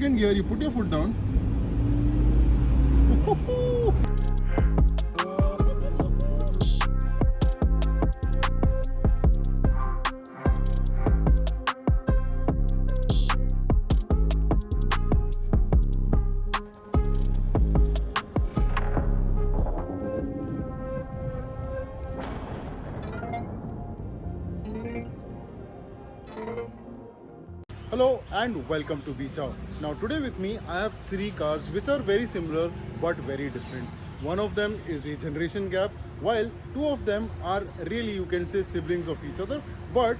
second gear, you put your foot down. Hello and welcome to Beach Out. Now today with me I have three cars which are very similar but very different. One of them is a generation gap while two of them are really, you can say, siblings of each other but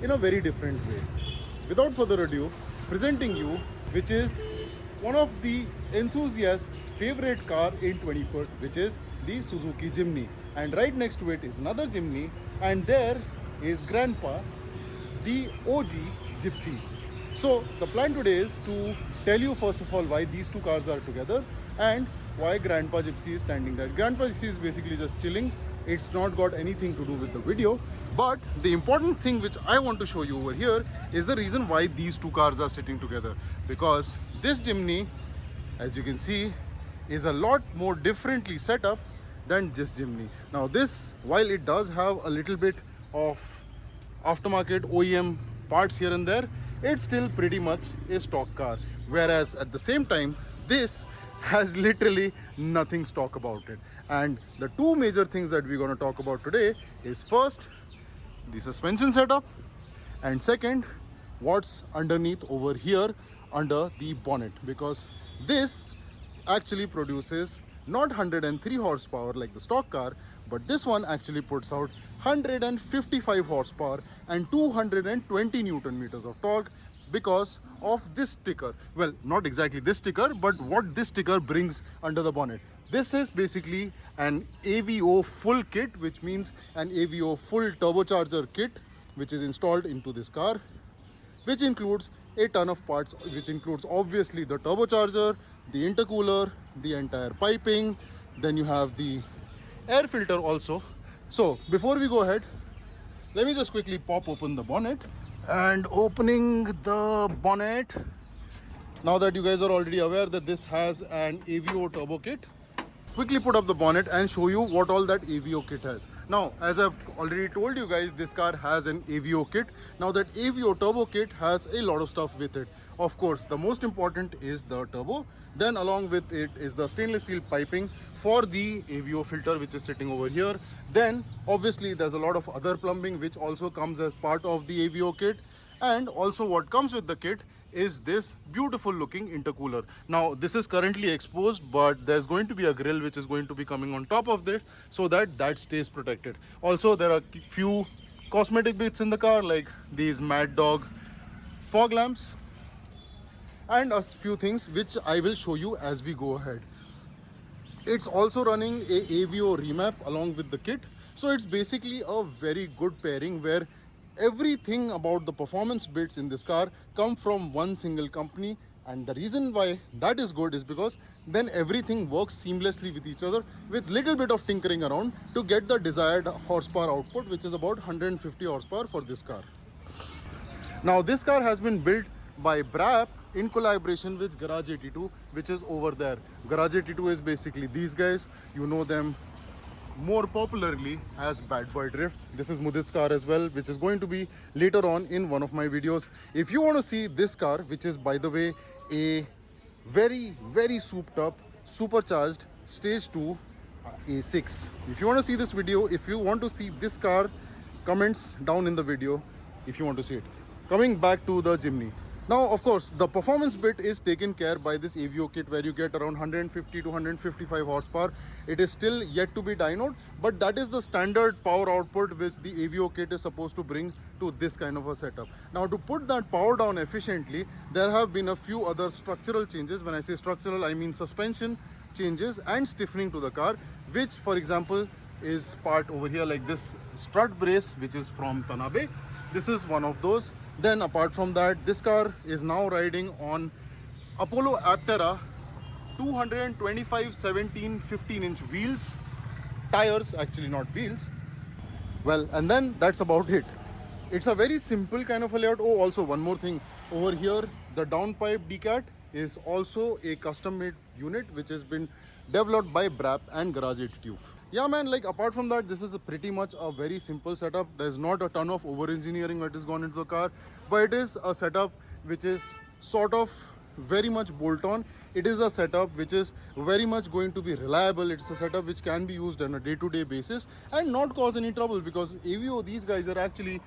in a very different way. Without further ado, presenting you which is one of the enthusiasts' favorite car in 21st, which is the Suzuki Jimny, and right next to it is another Jimny, and there is Grandpa, the OG Gypsy. So the plan today is to tell you first of all why these two cars are together and why Grandpa Gypsy is standing there. Grandpa Gypsy is basically just chilling. It's not got anything to do with the video. But the important thing which I want to show you over here is the reason why these two cars are sitting together. Because this Jimny, as you can see, is a lot more differently set up than this Jimny. Now this, while it does have a little bit of aftermarket OEM parts here and there, it's still pretty much a stock car. Whereas at the same time, this has literally nothing stock about it. And the two major things that we're going to talk about today is first, the suspension setup, and second, what's underneath over here under the bonnet, because this actually produces not 103 horsepower like the stock car, but this one actually puts out 155 horsepower and 220 newton meters of torque because of this sticker. Well, not exactly this sticker, but what this sticker brings under the bonnet. This is basically an AVO full kit, which means an AVO full turbocharger kit, which is installed into this car, which includes a ton of parts, which includes obviously the turbocharger, the intercooler, the entire piping, then you have the air filter also. So before we go ahead, let me just quickly pop open the bonnet. And opening the bonnet, now that you guys are already aware that this has an AVO turbo kit, quickly put up the bonnet and show you what all that AVO kit has. Now, as I've already told you guys, this car has an AVO kit. Now that AVO turbo kit has a lot of stuff with it. Of course, the most important is the turbo. Then along with it is the stainless steel piping for the AVO filter, which is sitting over here. Then obviously there's a lot of other plumbing which also comes as part of the AVO kit. And also what comes with the kit is this beautiful looking intercooler. Now this is currently exposed, but there's going to be a grill which is going to be coming on top of this so that that stays protected. Also there are few cosmetic bits in the car like these Mad Dog fog lamps and a few things which I will show you as we go ahead. It's also running a AVO remap along with the kit, so it's basically a very good pairing where everything about the performance bits in this car come from one single company. And the reason why that is good is because then everything works seamlessly with each other with little bit of tinkering around to get the desired horsepower output, which is about 150 horsepower for this car. Now this car has been built by Brab in collaboration with Garage 82, which is over there. Garage 82 is basically these guys. You know them more popularly as Bad Boy Drifts. This is Mudit's car as well, which is going to be later on in one of my videos. If you want to see this car, which is by the way a very souped up supercharged stage 2 A6, if you want to see this video, if you want to see this car, comments down in the video if you want to see it. Coming back to the Jimny. Now, of course, the performance bit is taken care by this AVO kit where you get around 150 to 155 horsepower. It is still yet to be dynoed, but that is the standard power output which the AVO kit is supposed to bring to this kind of a setup. Now, to put that power down efficiently, there have been a few other structural changes. When I say structural, I mean suspension changes and stiffening to the car, which, for example, is part over here like this strut brace, which is from Tanabe. This is one of those. Then apart from that, this car is now riding on Apollo Aptera 225 17 15-inch wheels, tires, actually not wheels. Well, and then that's about it. It's a very simple kind of a layout. Oh, also one more thing over here, the downpipe decat is also a custom made unit which has been developed by Brap and Garage 82. Yeah man, like apart from that, this is pretty much a very simple setup. There's not a ton of over engineering that has gone into the car, but it is a setup which is sort of very much bolt on. It is a setup which is very much going to be reliable. It's a setup which can be used on a day-to-day basis and not cause any trouble, because AVO, these guys are actually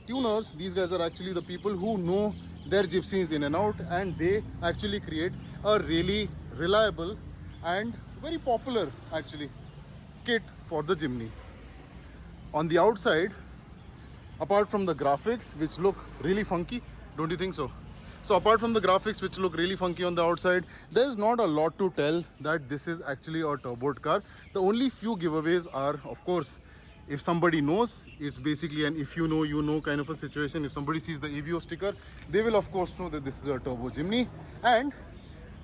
tuners. These guys are actually the people who know their gypsies in and out, and they actually create a really reliable and very popular actually kit for the Jimny. On the outside, apart from the graphics which look really funky, don't you think so? So apart from the graphics which look really funky on the outside, there's not a lot to tell that this is actually a turboed car. The only few giveaways are, of course, if somebody knows, it's basically an if you know, you know kind of a situation. If somebody sees the AVO sticker, they will of course know that this is a turbo Jimny. And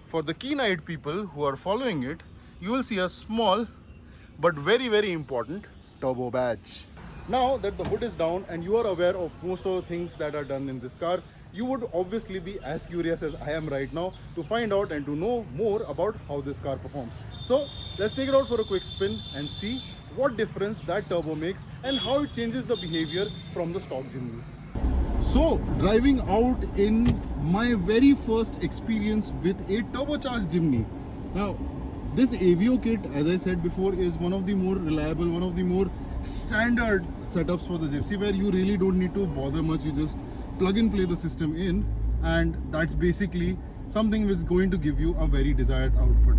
for the keen-eyed people who are following it, you will see a small but very, very important turbo badge. Now that the hood is down and you are aware of most of the things that are done in this car, you would obviously be as curious as I am right now to find out and to know more about how this car performs. So let's take it out for a quick spin and see what difference that turbo makes and how it changes the behavior from the stock Jimny. So driving out in my very first experience with a turbocharged Jimny. Now this AVO kit, as I said before, is one of the more reliable, one of the more standard setups for the Gypsy, where you really don't need to bother much. You just plug and play the system in, and that's basically something which is going to give you a very desired output.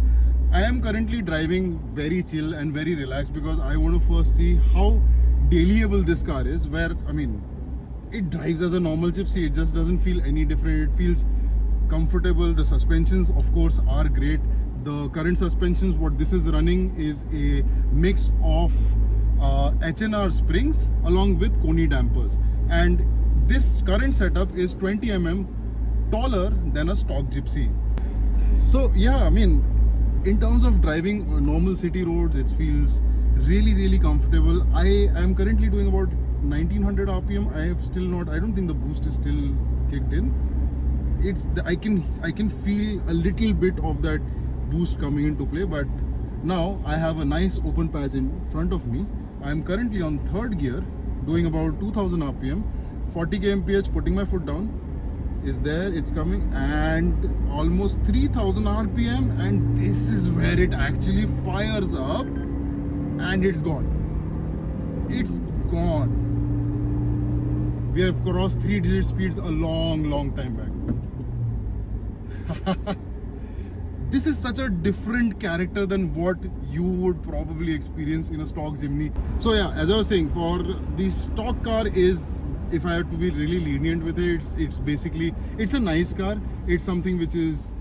I am currently driving very chill and very relaxed because I want to first see how dailyable this car is, where, I mean, it drives as a normal Gypsy. It just doesn't feel any different. It feels comfortable. The suspensions, of course, are great. The current suspensions, what this is running is a mix of HNR springs along with Koni dampers, and this current setup is 20 mm taller than a stock Gypsy. So yeah, I mean, in terms of driving normal city roads, it feels really, really comfortable. I am currently doing about 1900 RPM. I don't think the boost is still kicked in. I can feel a little bit of that boost coming into play, but now I have a nice open patch in front of me. I am currently on third gear, doing about 2000 RPM, 40 kmph, putting my foot down, is there, it's coming, and almost 3000 RPM, and this is where it actually fires up, and it's gone. It's gone. We have crossed 3-digit speeds a long time back. This is such a different character than what you would probably experience in a stock Jimny. So yeah, as I was saying, for the stock car is, if I have to be really lenient with it, it's basically, it's a nice car. It's something which is,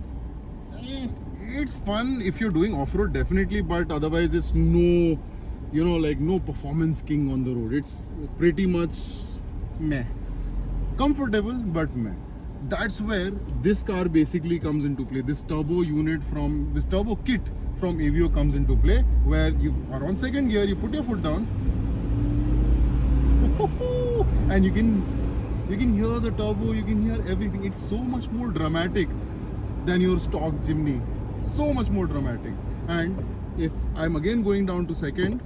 it's fun if you're doing off-road, definitely, but otherwise it's no, you know, like no performance king on the road. It's pretty much meh. Comfortable, but meh. That's where this car basically comes into play. This turbo unit from, this turbo kit from AVO comes into play, where you are on second gear, you put your foot down, and you can hear the turbo, you can hear everything. It's so much more dramatic than your stock Jimny. So much more dramatic. And if I'm again going down to second,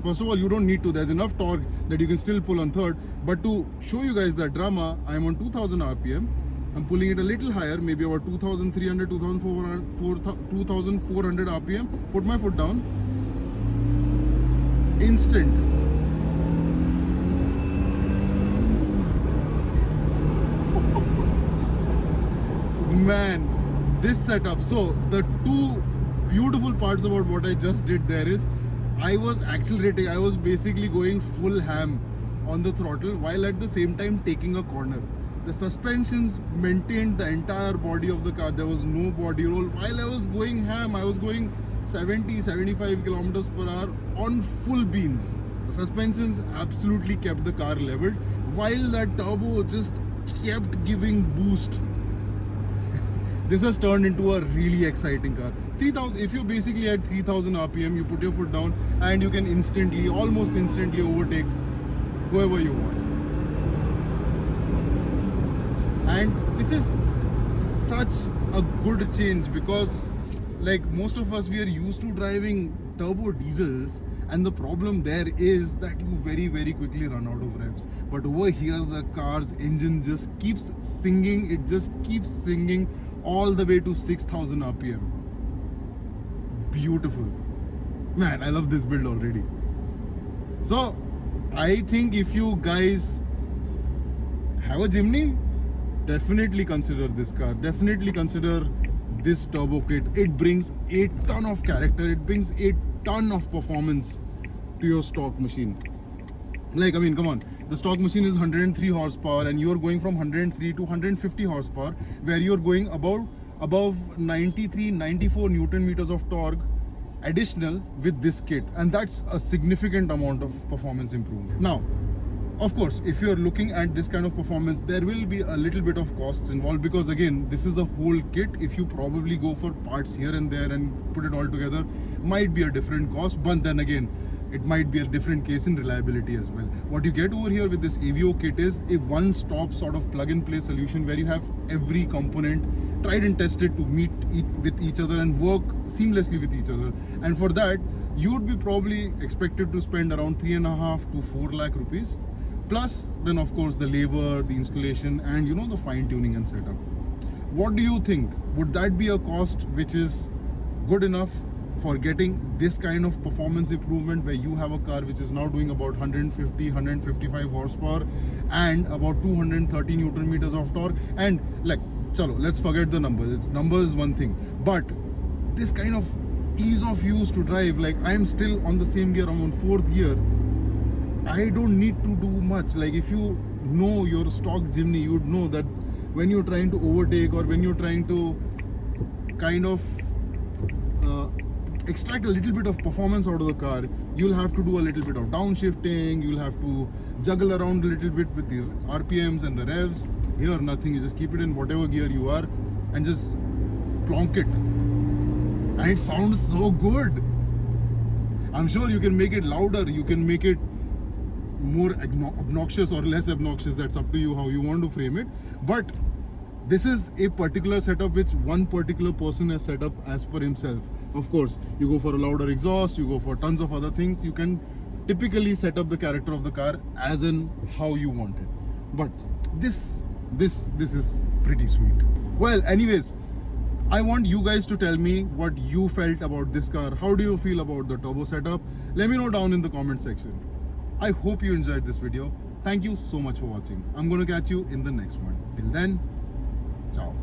first of all, you don't need to. There's enough torque that you can still pull on third. But to show you guys that drama, I'm on 2000 RPM. I'm pulling it a little higher, maybe about 2300, 2400 RPM. Put my foot down. Instant. Man, this setup. So the two beautiful parts about what I just did there is, I was accelerating. I was basically going full ham on the throttle while at the same time taking a corner. The suspensions maintained the entire body of the car. There was no body roll. While I was going ham, I was going 70-75 kilometers per hour on full beans. The suspensions absolutely kept the car leveled, while that turbo just kept giving boost. This has turned into a really exciting car. 3000, if you're basically at 3000 RPM, you put your foot down and you can instantly, almost instantly overtake whoever you want. And this is such a good change because like most of us, we are used to driving turbo diesels, and the problem there is that you very quickly run out of revs. But over here the car's engine just keeps singing, it just keeps singing all the way to 6000 rpm. Beautiful, man. I love this build already. So I think if you guys have a Jimny, definitely consider this car, definitely consider this turbo kit. It brings a ton of character, it brings a ton of performance to your stock machine. Like, I mean, come on, the stock machine is 103 horsepower and you're going from 103 to 150 horsepower, where you're going above 93 94 newton meters of torque additional with this kit, and that's a significant amount of performance improvement. Now, of course, if you're looking at this kind of performance, there will be a little bit of costs involved, because again, this is the whole kit. If you probably go for parts here and there and put it all together, might be a different cost, but then again, it might be a different case in reliability as well. What you get over here with this AVO kit is a one-stop sort of plug-and-play solution where you have every component tried and tested to meet with each other and work seamlessly with each other. And for that, you would be probably expected to spend around 3.5 to 4 lakh rupees. Plus, then of course, the labor, the installation, and you know, the fine tuning and setup. What do you think? Would that be a cost which is good enough for getting this kind of performance improvement, where you have a car which is now doing about 150, 155 horsepower and about 230 newton meters of torque? And like, chalo, let's forget the numbers. It's numbers one thing, but this kind of ease of use to drive, like I'm still on the same gear, I'm on 4th gear. I don't need to do much. Like, if you know your stock Jimny, you would know that when you're trying to overtake or when you're trying to kind of extract a little bit of performance out of the car, you'll have to do a little bit of downshifting, you'll have to juggle around a little bit with the RPMs and the revs. Here, nothing. You just keep it in whatever gear you are and just plonk it. And it sounds so good. I'm sure you can make it louder, you can make it more obnoxious or less obnoxious. That's up to you how you want to frame it. But this is a particular setup which one particular person has set up as per himself. Of course, you go for a louder exhaust, you go for tons of other things. You can typically set up the character of the car as in how you want it. But this is pretty sweet. Well, anyways, I want you guys to tell me what you felt about this car. How do you feel about the turbo setup? Let me know down in the comment section. I hope you enjoyed this video. Thank you so much for watching. I'm going to catch you in the next one. Till then, ciao.